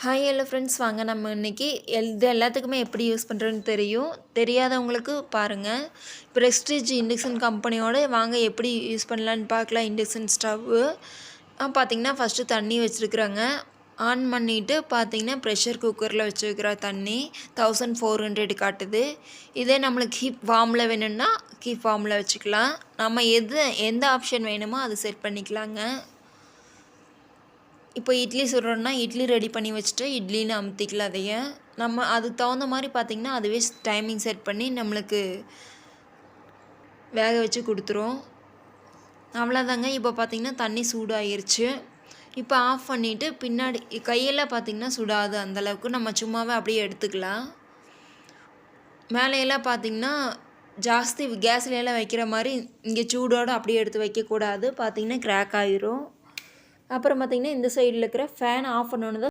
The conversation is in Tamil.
ஹாய் ஹலோ ஃப்ரெண்ட்ஸ், வாங்க நம்ம இன்றைக்கி இது எல்லாத்துக்குமே எப்படி யூஸ் பண்ணுறதுன்னு தெரியாதவங்களுக்கு பாருங்கள். ப்ரெஸ்டீஜ் இண்டக்ஷன் கம்பெனியோட வாங்க எப்படி யூஸ் பண்ணலான்னு பார்க்கலாம். இண்டக்ஷன் ஸ்டவ்வு பார்த்திங்கன்னா ஃபஸ்ட்டு தண்ணி வச்சுருக்குறாங்க. ஆன் பண்ணிவிட்டு பார்த்திங்கன்னா ப்ரெஷர் குக்கரில் வச்சுருக்கிற தண்ணி 1400 காட்டுது. இதே நம்மளுக்கு ஹீப் வார்மில் வேணும்னா ஹீப் வார்மில் வச்சுக்கலாம். நம்ம எந்த ஆப்ஷன் வேணுமோ அது செட் பண்ணிக்கலாங்க. இப்போ இட்லி சுடுறோன்னா இட்லி ரெடி பண்ணி வச்சுட்டு இட்லின்னு அமுத்திக்கலாம். அதையே நம்ம அதுக்கு தகுந்த மாதிரி பார்த்திங்கன்னா அதுவே டைமிங் செட் பண்ணி நம்மளுக்கு வேக வச்சு கொடுத்துரும். அவ்வளோதாங்க. இப்போ பார்த்திங்கன்னா தண்ணி சூடாகிருச்சு. இப்போ ஆஃப் பண்ணிவிட்டு பின்னாடி கையெல்லாம் பார்த்திங்கன்னா சுடாது அந்தளவுக்கு. நம்ம சும்மாவே அப்படியே எடுத்துக்கலாம். மேலையெல்லாம் பார்த்திங்கன்னா ஜாஸ்தி கேஸ்லையெல்லாம் வைக்கிற மாதிரி இங்கே சூடோடு அப்படியே எடுத்து வைக்கக்கூடாது. பார்த்திங்கன்னா கிராக் ஆகிரும். அப்புறம் பார்த்திங்கன்னா இந்த சைடில் இருக்கிற ஃபேன் ஆஃப் பண்ணோன்னு தான்